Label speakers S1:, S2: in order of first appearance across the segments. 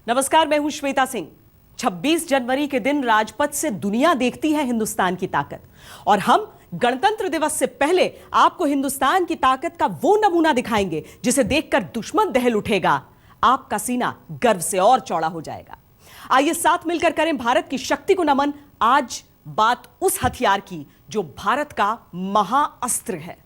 S1: नमस्कार, मैं हूं श्वेता सिंह। 26 जनवरी के दिन राजपथ से दुनिया देखती है हिंदुस्तान की ताकत, और हम गणतंत्र दिवस से पहले आपको हिंदुस्तान की ताकत का वो नमूना दिखाएंगे जिसे देखकर दुश्मन दहल उठेगा, आपका सीना गर्व से और चौड़ा हो जाएगा। आइए साथ मिलकर करें भारत की शक्ति को नमन। आज बात उस हथियार की जो भारत का महाअस्त्र है।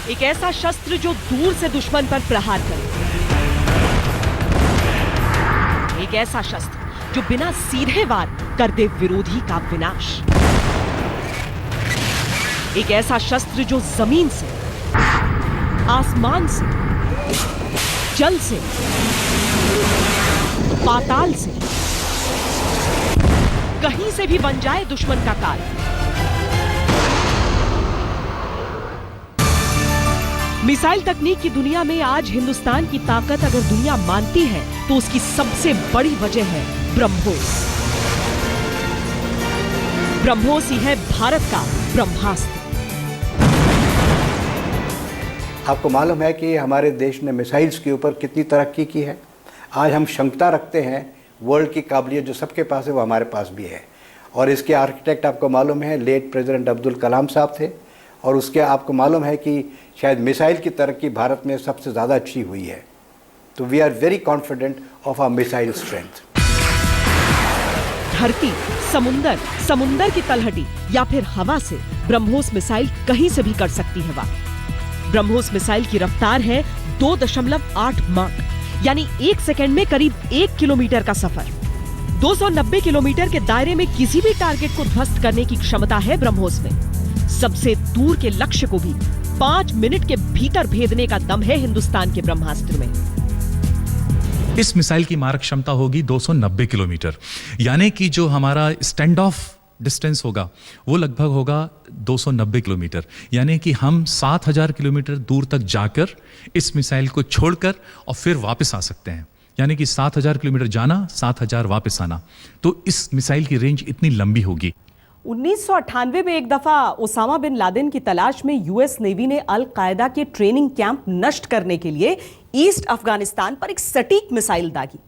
S1: एक ऐसा शस्त्र जो दूर से दुश्मन पर प्रहार करे, एक ऐसा शस्त्र जो बिना सीधे वार कर दे विरोधी का विनाश, एक ऐसा शस्त्र जो जमीन से, आसमान से, जल से, पाताल से, कहीं से भी बन जाए दुश्मन का काल। मिसाइल तकनीक की दुनिया में आज हिंदुस्तान की ताकत अगर दुनिया मानती है तो उसकी सबसे बड़ी वजह है ब्रह्मोस। ब्रह्मोस ही है भारत का ब्रह्मास्त्र।
S2: आपको मालूम है कि हमारे देश ने मिसाइल्स के ऊपर कितनी तरक्की की है। आज हम क्षमता रखते हैं, वर्ल्ड की काबिलियत जो सबके पास है वो हमारे पास भी है। और इसके आर्किटेक्ट आपको मालूम है लेट प्रेसिडेंट अब्दुल कलाम साहब थे, और उसके आपको मालूम है कि शायद मिसाइल की तरक्की भारत में सबसे ज़्यादा अच्छी हुई है। तो we are very confident of our missile strength.
S1: धरती, समुंदर, समुंदर की तलहटी या फिर हवा से ब्रह्मोस मिसाइल कहीं से भी कर सकती है वार। ब्रह्मोस मिसाइल की रफ्तार है 2.8 माक, यानी 1 सेकंड में करीब 1 किलोमीटर का सफर। 290 किलोमीटर के दायरे में किसी भी टारगेट को ध्वस्त करने की क्षमता है ब्रह्मोस में। सबसे दूर के लक्ष्य को भी 5 मिनट के भीतर भेदने का दम है हिंदुस्तान के ब्रह्मास्त्र में।
S3: इस मिसाइल की मारक क्षमता होगी 290 किलोमीटर, यानी कि जो हमारा स्टैंड ऑफ डिस्टेंस होगा वो लगभग होगा 290 किलोमीटर, यानी कि हम 7000 किलोमीटर दूर तक जाकर इस मिसाइल को छोड़कर और फिर वापस आ सकते हैं। यानी कि 7000 किलोमीटर जाना, 7000 वापस आना। तो इस मिसाइल की रेंज इतनी लंबी होगी।
S1: 1998 में एक दफा ओसामा बिन लादेन की तलाश में यूएस नेवी ने अल कायदा के ट्रेनिंग कैंप नष्ट करने के लिए ईस्ट अफगानिस्तान पर एक सटीक मिसाइल दागी।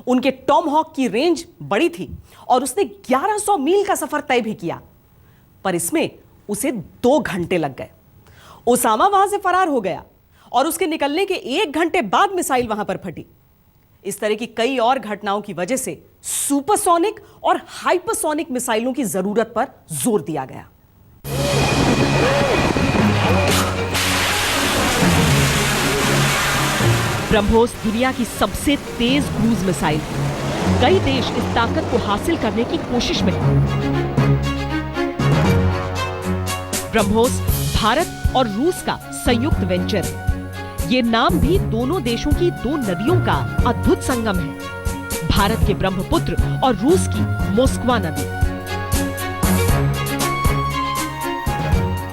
S1: उनके टॉम हॉक की रेंज बड़ी थी और उसने 1100 मील का सफर तय भी किया, पर इसमें उसे 2 घंटे लग गए। ओसामा वहां से फरार हो गया और उसके निकलने के 1 घंटे बाद मिसाइल वहां पर फटी। इस तरह की कई और घटनाओं की वजह से सुपरसोनिक और हाइपरसोनिक मिसाइलों की जरूरत पर जोर दिया गया। ब्रह्मोस दुनिया की सबसे तेज क्रूज मिसाइल है। कई देश इस ताकत को हासिल करने की कोशिश में हैं। ब्रह्मोस भारत और रूस का संयुक्त वेंचर है। ये नाम भी दोनों देशों की 2 नदियों का अद्भुत संगम है, भारत के ब्रह्मपुत्र और रूस की मोस्कवा नदी।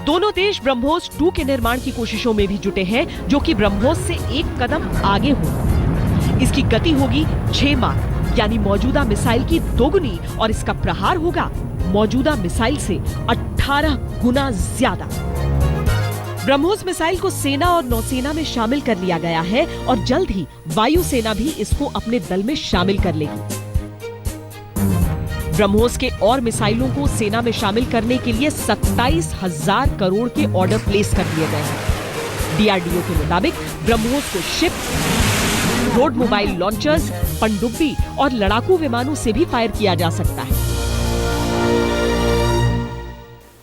S1: दोनों देश ब्रह्मोस 2 के निर्माण की कोशिशों में भी जुटे हैं, जो कि ब्रह्मोस से 1 कदम आगे हो। इसकी गति होगी 6 माक, यानी मौजूदा मिसाइल की दोगुनी, और इसका प्रहार होगा मौजूदा मिसाइल से 18 गुना ज्यादा। ब्रह्मोस मिसाइल को सेना और नौसेना में शामिल कर लिया गया है और जल्द ही वायुसेना भी इसको अपने दल में शामिल कर लेगी। ब्रह्मोस के और मिसाइलों को सेना में शामिल करने के लिए 27,000 करोड़ के ऑर्डर प्लेस कर दिए गए हैं। डीआरडीओ के मुताबिक ब्रह्मोस को शिप, रोड मोबाइल लॉन्चर्स, पनडुब्बी और लड़ाकू विमानों से भी फायर किया जा सकता है।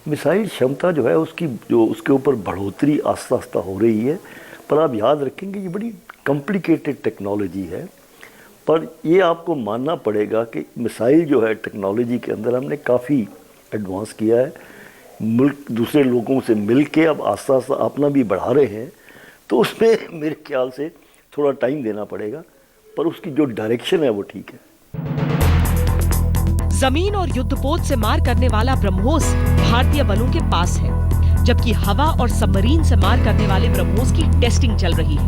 S4: मिसाइल क्षमता जो है उसके ऊपर बढ़ोतरी आस्ता आस्ता हो रही है, पर आप याद रखेंगे ये बड़ी कॉम्प्लिकेटेड टेक्नोलॉजी है। पर ये आपको मानना पड़ेगा कि मिसाइल जो है टेक्नोलॉजी के अंदर हमने काफ़ी एडवांस किया है। मुल्क दूसरे लोगों से मिल के अब आस्ता आस्ता अपना भी बढ़ा रहे हैं, तो उसमें मेरे ख्याल से थोड़ा टाइम देना पड़ेगा, पर उसकी जो डायरेक्शन है वो ठीक है।
S1: जमीन और युद्धपोत से मार करने वाला ब्रह्मोस भारतीय बलों के पास है, जबकि हवा और सबमरीन से मार करने वाले ब्रह्मोस की टेस्टिंग चल रही है।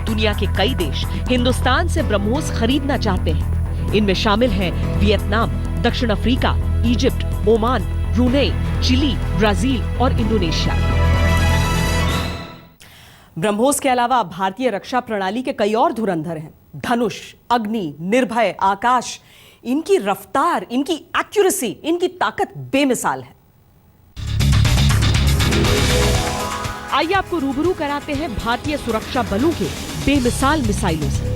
S1: दुनिया के कई देश हिंदुस्तान से ब्रह्मोस खरीदना चाहते हैं। इनमें शामिल हैं वियतनाम, दक्षिण Africa, Egypt, Oman,
S5: Brunei, Chile, Brazil और इंडोनेशिया।
S1: ब्रह्मोस के अलावा भारतीय रक्षा प्रणाली के कई और धुरंधर हैं। धनुष, अग्नि, निर्भय, आकाश। इनकी रफ्तार, इनकी एक्यूरेसी, इनकी ताकत बेमिसाल है।
S5: आइए आपको रूबरू कराते हैं भारतीय सुरक्षा बलों के बेमिसाल मिसाइलों से।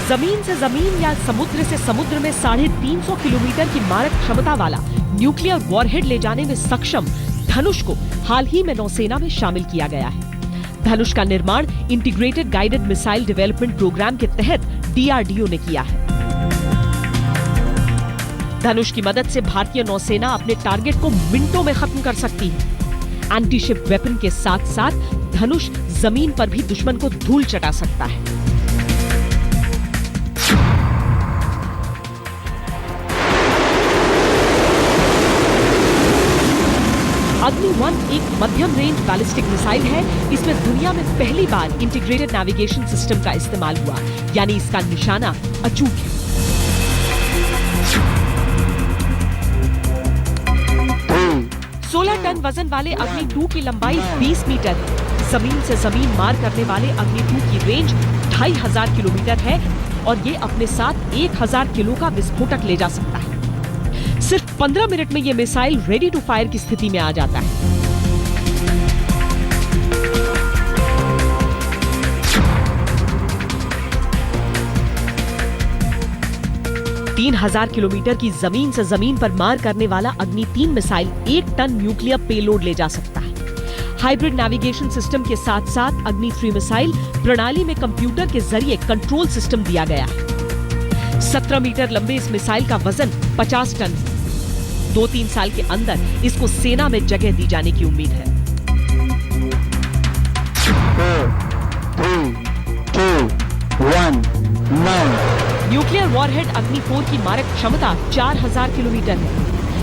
S5: जमीन से जमीन या समुद्र से समुद्र में 350 किलोमीटर की मारक क्षमता वाला न्यूक्लियर वॉरहेड ले जाने में सक्षम धनुष को हाल ही में नौसेना में शामिल किया गया है। धनुष का निर्माण integrated guided missile development programme के तहत डीआरडीओ ने किया है। धनुष की मदद से भारतीय नौसेना अपने टारगेट को मिनटों में खत्म कर सकती है। एंटीशिप वेपन के साथ साथ धनुष जमीन पर भी दुश्मन को धूल चटा सकता है। अग्नि 1 एक मध्यम रेंज बैलिस्टिक मिसाइल है। इसमें दुनिया में पहली बार इंटीग्रेटेड नेविगेशन सिस्टम का इस्तेमाल हुआ, यानी इसका निशाना अचूक है। सोलह टन वजन वाले अग्नि 2 की लंबाई 20 मीटर है। जमीन से जमीन मार करने वाले अग्नि 2 की रेंज 2500 किलोमीटर है और ये अपने साथ 1000 किलो का विस्फोटक ले जा सकता है। सिर्फ 15 मिनट में ये मिसाइल रेडी टू फायर की स्थिति में आ जाता है। तीन 3000 किलोमीटर की जमीन से जमीन पर मार करने वाला अग्नि 3 मिसाइल 1 टन न्यूक्लियर पेलोड ले जा सकता है। हाइब्रिड नेविगेशन सिस्टम के साथ साथ अग्नि 3 मिसाइल प्रणाली में कंप्यूटर के जरिए कंट्रोल सिस्टम दिया गया है। 17 मीटर लंबे इस मिसाइल का वजन 50 टन है। 2-3 साल के अंदर इसको सेना में जगह दी जाने की उम्मीद है।
S6: 4, 3, 2, 1,
S5: न्यूक्लियर वॉरहेड अग्नि 4 की मारक क्षमता 4000 किलोमीटर है।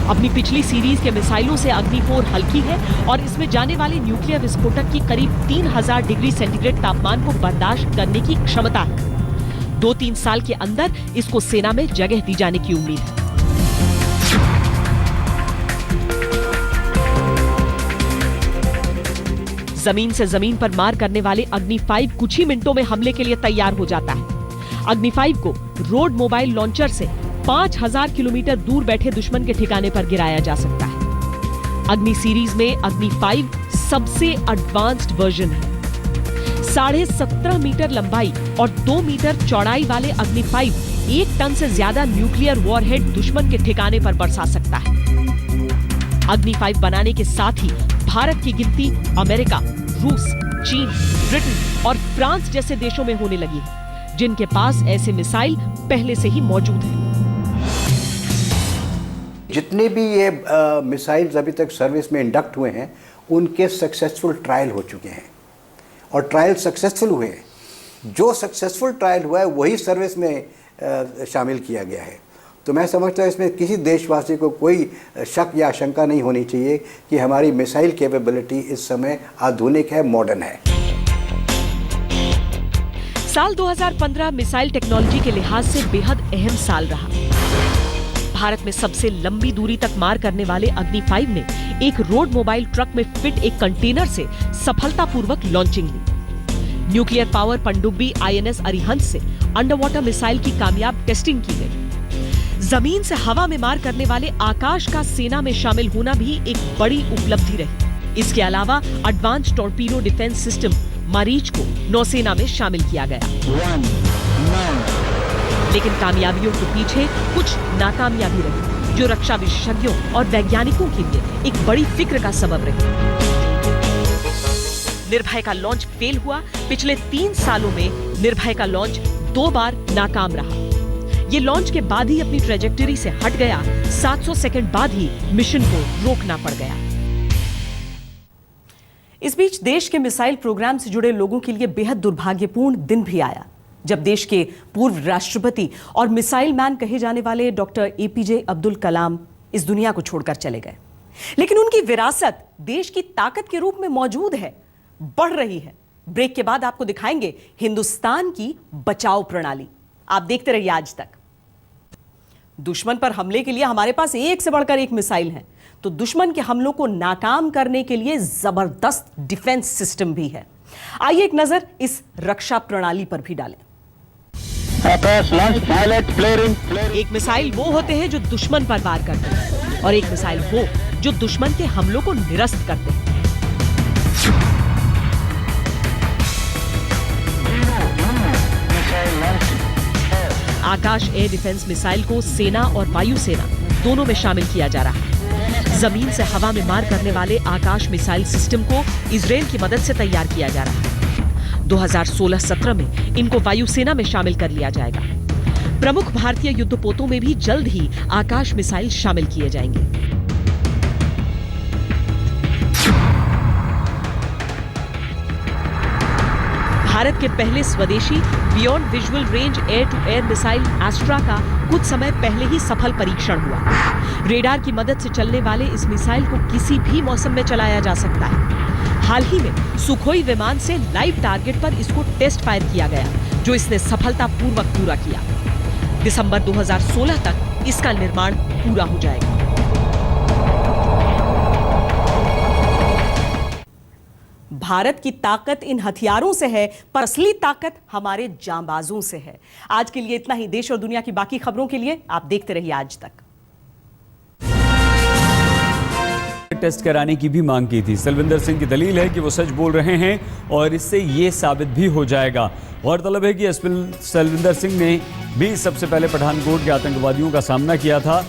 S5: अपनी पिछली सीरीज के मिसाइलों से अग्नि 4 हल्की है और इसमें जाने वाले न्यूक्लियर विस्फोटक की करीब 3000 डिग्री सेंटीग्रेड तापमान को बर्दाश्त करने की क्षमता है। 2-3 साल के अंदर इसको सेना में जगह दी जाने की उम्मीद है। जमीन से जमीन पर मार करने वाले अग्नि 5 कुछ ही मिनटों में हमले के लिए तैयार हो जाता है। अग्नि 5 को रोड मोबाइल लॉन्चर से 5000 किलोमीटर दूर बैठे दुश्मन के ठिकाने पर गिराया जा सकता है। अग्नि सीरीज में अग्नि 5 सबसे एडवांस्ड वर्जन है। 17.5 मीटर लंबाई और 2 मीटर चौड़ाई वाले अग्नि 5 1 टन से ज्यादा न्यूक्लियर वॉरहेड दुश्मन के ठिकाने पर बरसा सकता है। अग्नि 5 बनाने के साथ ही भारत की गिनती अमेरिका, रूस, चीन, ब्रिटेन और फ्रांस जैसे देशों में होने लगी है, जिनके पास ऐसे मिसाइल पहले से ही मौजूद हैं।
S2: जितने भी ये मिसाइल्स अभी तक सर्विस में इंडक्ट हुए हैं, उनके सक्सेसफुल ट्रायल हो चुके हैं और ट्रायल सक्सेसफुल हुए हैं। जो सक्सेसफुल ट्रायल हुआ है वही सर्विस में शामिल किया गया है। तो मैं समझता हूँ इसमें किसी देशवासी को कोई शक या आशंका नहीं होनी चाहिए कि हमारी मिसाइल कैपेबिलिटी इस समय आधुनिक है, मॉडर्न है।
S5: साल 2015 मिसाइल टेक्नोलॉजी के लिहाज से बेहद अहम साल रहा। भारत में सबसे लंबी दूरी तक मार करने वाले अग्नि 5 ने एक रोड मोबाइल ट्रक में फिट एक कंटेनर से सफलतापूर्वक लॉन्चिंग ली। न्यूक्लियर पावर पनडुब्बी INS अरिहंत से अंडर वाटर मिसाइल की कामयाब टेस्टिंग की गई। जमीन से हवा में मार करने वाले आकाश का सेना में शामिल होना भी एक बड़ी उपलब्धि रही। इसके अलावा एडवांस टॉर्पीडो डिफेंस सिस्टम मरीज को नौसेना में शामिल किया गया। लेकिन कामयाबियों के पीछे कुछ नाकामियां भी रही, जो रक्षा विशेषज्ञों और वैज्ञानिकों के लिए एक बड़ी फिक्र का सबब रही। निर्भय का लॉन्च फेल हुआ। पिछले 3 सालों में निर्भय का लॉन्च 2 बार नाकाम रहा। ये लॉन्च के बाद ही अपनी ट्रेजेक्टरी से हट गया। 700 सेकंड बाद ही मिशन को रोकना पड़ गया।
S1: इस बीच देश के मिसाइल प्रोग्राम से जुड़े लोगों के लिए बेहद दुर्भाग्यपूर्ण दिन भी आया, जब देश के पूर्व राष्ट्रपति और मिसाइल मैन कहे जाने वाले डॉक्टर APJ अब्दुल कलाम इस दुनिया को छोड़कर चले गए। लेकिन उनकी विरासत देश की ताकत के रूप में मौजूद है। बढ़ रही है। ब्रेक के बाद आपको दिखाएंगे हिंदुस्तान की बचाव प्रणाली। आप देखते रहिए आज तक। दुश्मन पर हमले के लिए हमारे पास एक से बढ़कर एक मिसाइल है, तो दुश्मन के हमलों को नाकाम करने के लिए जबरदस्त डिफेंस सिस्टम भी है। आइए एक नजर इस रक्षा प्रणाली पर भी डालें।
S5: एक मिसाइल वो होते हैं जो दुश्मन पर वार करते हैं और एक मिसाइल वो जो दुश्मन के हमलों को निरस्त करते हैं। आकाश एयर डिफेंस मिसाइल को सेना और वायुसेना दोनों में शामिल किया जा रहा है। जमीन से हवा में मार करने वाले आकाश मिसाइल सिस्टम को इजरायल की मदद से तैयार किया जा रहा है। 2016-17 में इनको वायुसेना में शामिल कर लिया जाएगा। प्रमुख भारतीय युद्धपोतों में भी जल्द ही आकाश मिसाइल शामिल किए जाएंगे। भारत के पहले स्वदेशी beyond visual range air to air missile Astra का कुछ समय पहले ही सफल परीक्षण हुआ। रेडार की मदद से चलने वाले इस मिसाइल को किसी भी मौसम में चलाया जा सकता है। हाल ही में सुखोई विमान से लाइव टारगेट पर इसको टेस्ट फायर किया गया, जो इसने सफलतापूर्वक पूरा किया। दिसंबर 2016 तक इसका निर्माण पूरा हो जाएगा।
S1: भारत की ताकत इन हथियारों से है, पर असली ताकत हमारे जांबाजों से है। आज के लिए इतना ही। देश और दुनिया की बाकी खबरों के लिए आप देखते रहिए आज तक।
S7: टेस्ट कराने की भी मांग की थी। सलविंदर सिंह की दलील है कि वो सच बोल रहे हैं और इससे ये साबित भी हो जाएगा। गौरतलब है कि सलविंदर सिंह ने भी सबसे पहले पठानकोट के आतंकवादियों का सामना किया था।